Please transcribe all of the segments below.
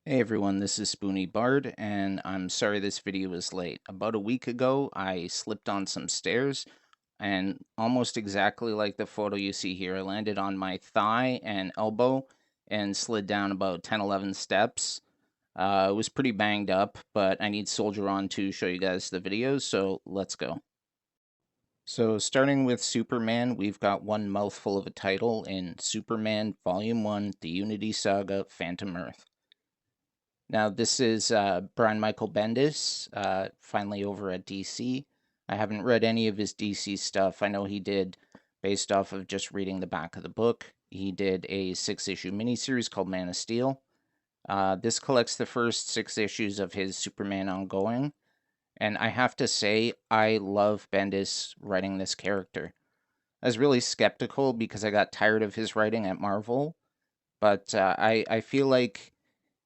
Hey everyone, this is Spoony Bard, and I'm sorry this video is late. About a week ago, I slipped on some stairs, and almost exactly like the photo you see here, I landed on my thigh and elbow and slid down about 10-11 steps. It was pretty banged up, but I need Soldier On to show you guys the videos, so let's go. So starting with Superman, we've got one mouthful of a title in Superman Volume 1, The Unity Saga, Phantom Earth. Now, this is Brian Michael Bendis, finally over at DC. I haven't read any of his DC stuff. I know he did, based off of just reading the back of the book, he did a 6-issue miniseries called Man of Steel. This collects the first 6 issues of his Superman ongoing, and I have to say, I love Bendis writing this character. I was really skeptical because I got tired of his writing at Marvel, but I feel like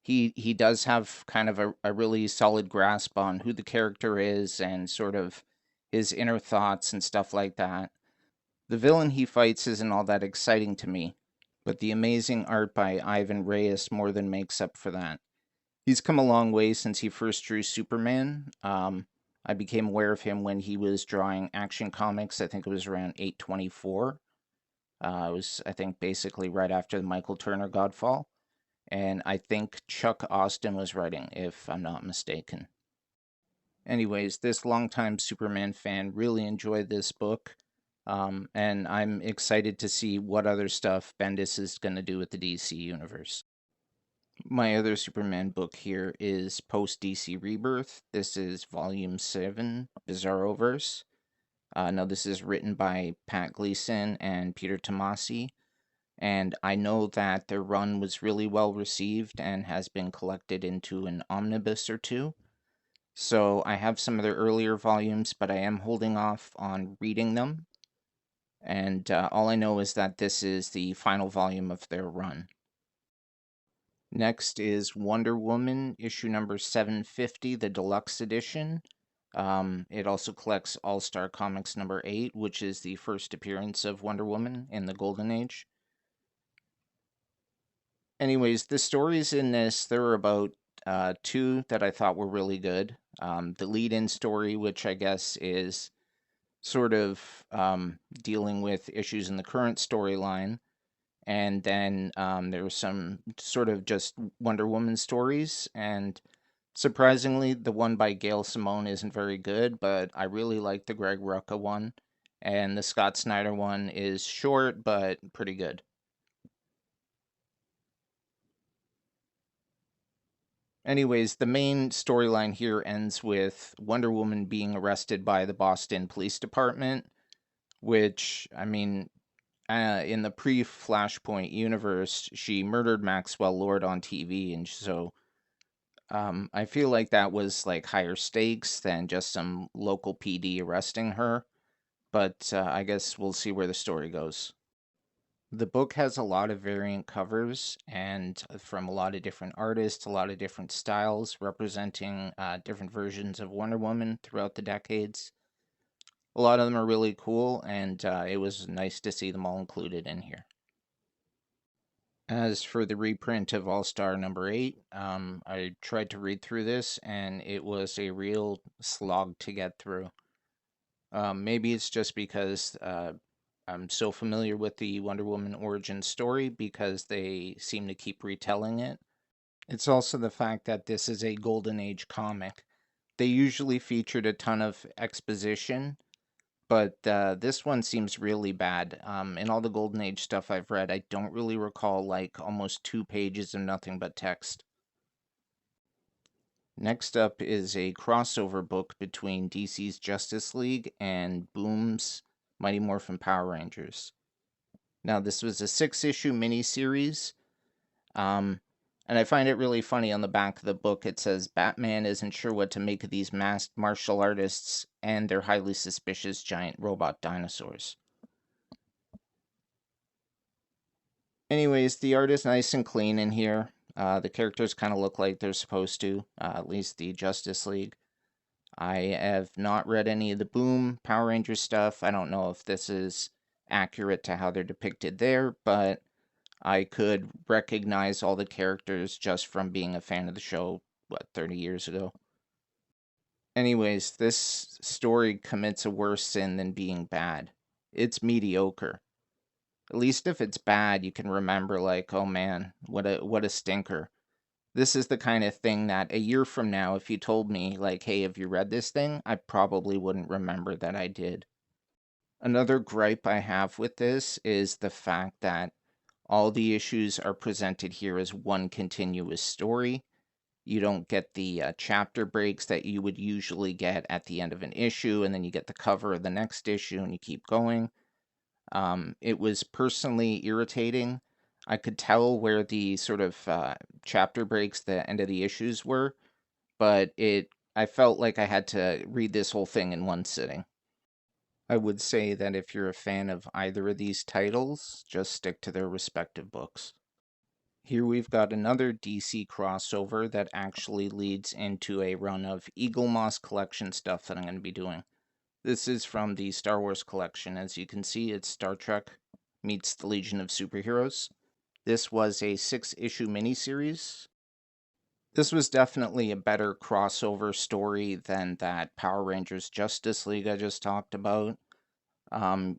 he does have kind of a really solid grasp on who the character is and sort of his inner thoughts and stuff like that. The villain he fights isn't all that exciting to me, but the amazing art by Ivan Reyes more than makes up for that. He's come a long way since he first drew Superman. I became aware of him when he was drawing Action Comics. I think it was around 824. It was, I think, basically right after the Michael Turner Godfall. And I think Chuck Austin was writing, if I'm not mistaken. Anyways, this longtime Superman fan really enjoyed this book, and I'm excited to see what other stuff Bendis is going to do with the DC universe. My other Superman book here is post DC Rebirth. This is Volume 7, Bizarroverse. Now, this is written by Pat Gleason and Peter Tomasi, and I know that their run was really well received and has been collected into an omnibus or two. So I have some of their earlier volumes, but I am holding off on reading them. And all I know is that this is the final volume of their run. Next is Wonder Woman, issue number 750, the deluxe edition. It also collects All Star Comics number 8, which is the first appearance of Wonder Woman in the Golden Age. Anyways, the stories in this, there were about two that I thought were really good. The lead-in story, which I guess is sort of dealing with issues in the current storyline, and then there was some sort of just Wonder Woman stories, and surprisingly, the one by Gail Simone isn't very good, but I really like the Greg Rucka one, and the Scott Snyder one is short but pretty good. Anyways, the main storyline here ends with Wonder Woman being arrested by the Boston Police Department, which, I mean, in the pre-Flashpoint universe, she murdered Maxwell Lord on TV, and so I feel like that was like higher stakes than just some local PD arresting her. But I guess we'll see where the story goes. The book has a lot of variant covers and from a lot of different artists, a lot of different styles representing different versions of Wonder Woman throughout the decades. A lot of them are really cool, and it was nice to see them all included in here. As for the reprint of All Star number 8, I tried to read through this, and it was a real slog to get through. Maybe it's just because I'm so familiar with the Wonder Woman origin story because they seem to keep retelling it. It's also the fact that this is a Golden Age comic. They usually featured a ton of exposition, but this one seems really bad. In all the Golden Age stuff I've read, I don't really recall like almost 2 pages of nothing but text. Next up is a crossover book between DC's Justice League and Boom's Mighty Morphin Power Rangers. Now, this was a 6-issue miniseries, and I find it really funny on the back of the book. It says Batman isn't sure what to make of these masked martial artists and their highly suspicious giant robot dinosaurs. Anyways, the art is nice and clean in here. The characters kind of look like they're supposed to, at least the Justice League. I have not read any of the Boom Power Rangers stuff. I don't know if this is accurate to how they're depicted there, but I could recognize all the characters just from being a fan of the show, 30 years ago. Anyways, this story commits a worse sin than being bad. It's mediocre. At least if it's bad, you can remember, like, oh man, what a stinker. This is the kind of thing that a year from now, if you told me, like, hey, have you read this thing? I probably wouldn't remember that I did. Another gripe I have with this is the fact that all the issues are presented here as one continuous story. You don't get the chapter breaks that you would usually get at the end of an issue, and then you get the cover of the next issue and you keep going. It was personally irritating. I could tell where the sort of chapter breaks, the end of the issues were, but I felt like I had to read this whole thing in one sitting. I would say that if you're a fan of either of these titles, just stick to their respective books. Here we've got another DC crossover that actually leads into a run of Eagle Moss collection stuff that I'm going to be doing. This is from the Star Wars collection. As you can see, it's Star Trek meets the Legion of Superheroes. This was a 6-issue miniseries. This was definitely a better crossover story than that Power Rangers Justice League I just talked about.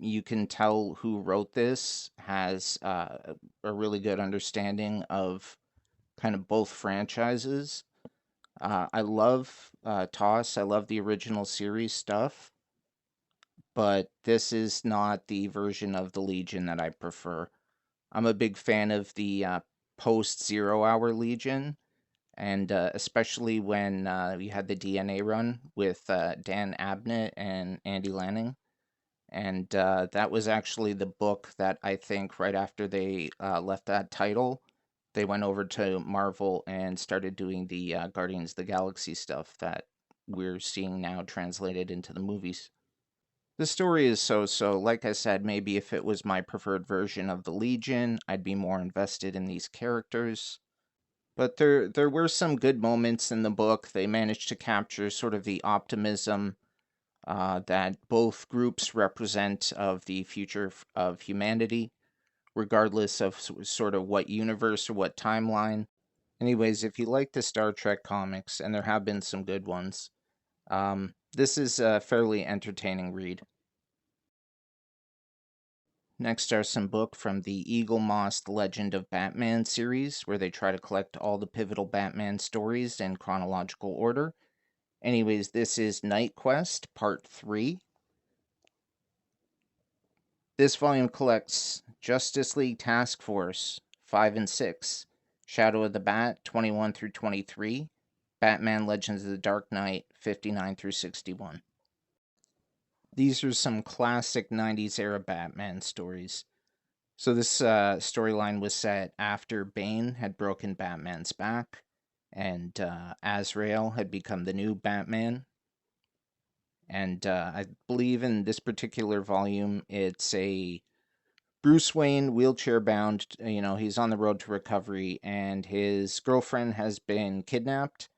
You can tell who wrote this has a really good understanding of kind of both franchises. I love TOS. I love the original series stuff, but this is not the version of the Legion that I prefer. I'm a big fan of the post Zero Hour Legion, and especially when we had the DNA run with Dan Abnett and Andy Lanning. And that was actually the book that I think right after they left that title, they went over to Marvel and started doing the Guardians of the Galaxy stuff that we're seeing now translated into the movies. The story is so-so. Like I said, maybe if it was my preferred version of the Legion, I'd be more invested in these characters. But there were some good moments in the book. They managed to capture sort of the optimism that both groups represent of the future of humanity, regardless of sort of what universe or what timeline. Anyways, if you like the Star Trek comics, and there have been some good ones, this is a fairly entertaining read. Next are some books from the Eagle Moss The Legend of Batman series, where they try to collect all the pivotal Batman stories in chronological order. Anyways, this is Night Quest Part 3. This volume collects Justice League Task Force 5 and 6, Shadow of the Bat 21 through 23, Batman Legends of the Dark Knight 59 through 61. These are some classic 90s era Batman stories. So this storyline was set after Bane had broken Batman's back, and Azrael had become the new Batman. And I believe in this particular volume, it's a Bruce Wayne, wheelchair bound, he's on the road to recovery, and his girlfriend has been kidnapped,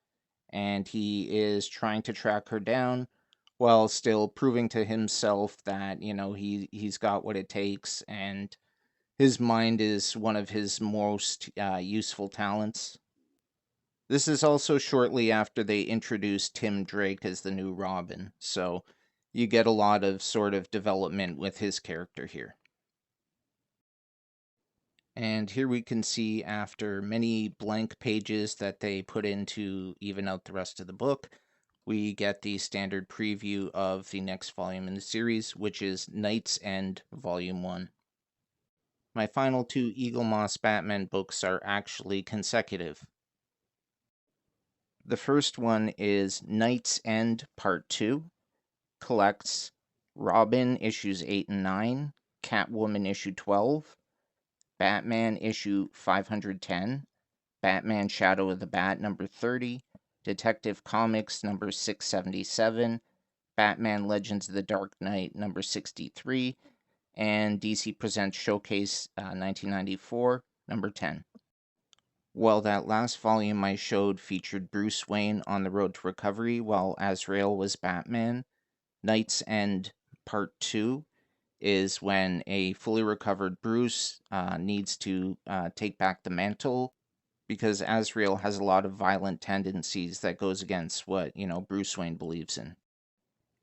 and he is trying to track her down while still proving to himself that, he's got what it takes, and his mind is one of his most useful talents. This is also shortly after they introduced Tim Drake as the new Robin, so you get a lot of sort of development with his character here. And here we can see, after many blank pages that they put in to even out the rest of the book, we get the standard preview of the next volume in the series, which is Night's End Volume 1. My final 2 Eagle Moss Batman books are actually consecutive. The first one is Night's End Part 2, collects Robin issues 8 and 9, Catwoman issue 12, Batman issue 510, Batman Shadow of the Bat number 30, Detective Comics number 677, Batman Legends of the Dark Knight number 63, and DC Presents Showcase 1994 number 10. Well, that last volume I showed featured Bruce Wayne on the road to recovery while Azrael was Batman. Night's End Part 2 is when a fully recovered Bruce needs to take back the mantle, because Azrael has a lot of violent tendencies that goes against what, Bruce Wayne believes in.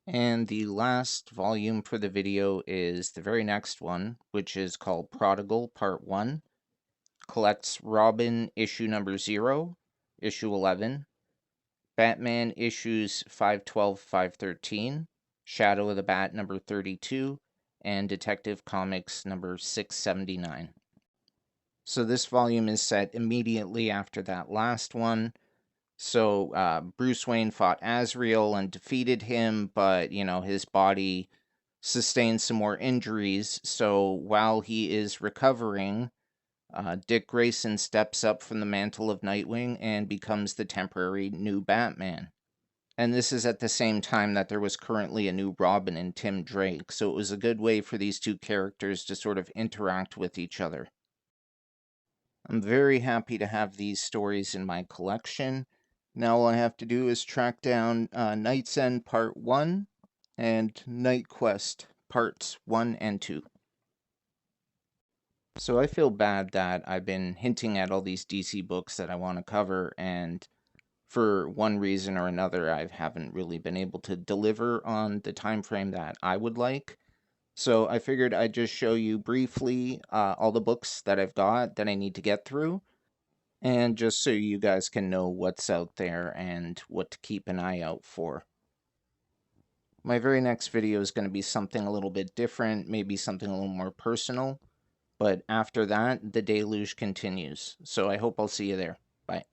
And the last volume for the video is the very next one, which is called Prodigal Part 1. Collects Robin issue number 0, issue 11, Batman issues 512, 513, Shadow of the Bat number 32, and Detective Comics number 679. So this volume is set immediately after that last one. So Bruce Wayne fought Azrael and defeated him, but, his body sustained some more injuries. So while he is recovering, Dick Grayson steps up from the mantle of Nightwing and becomes the temporary new Batman. And this is at the same time that there was currently a new Robin in Tim Drake, so it was a good way for these two characters to sort of interact with each other. I'm very happy to have these stories in my collection. Now all I have to do is track down Night's End Part 1 and Night Quest Parts 1 and 2. So I feel bad that I've been hinting at all these DC books that I want to cover, and for one reason or another, I haven't really been able to deliver on the time frame that I would like. So I figured I'd just show you briefly all the books that I've got that I need to get through, and just so you guys can know what's out there and what to keep an eye out for. My very next video is going to be something a little bit different, maybe something a little more personal, but after that, the deluge continues. So I hope I'll see you there. Bye.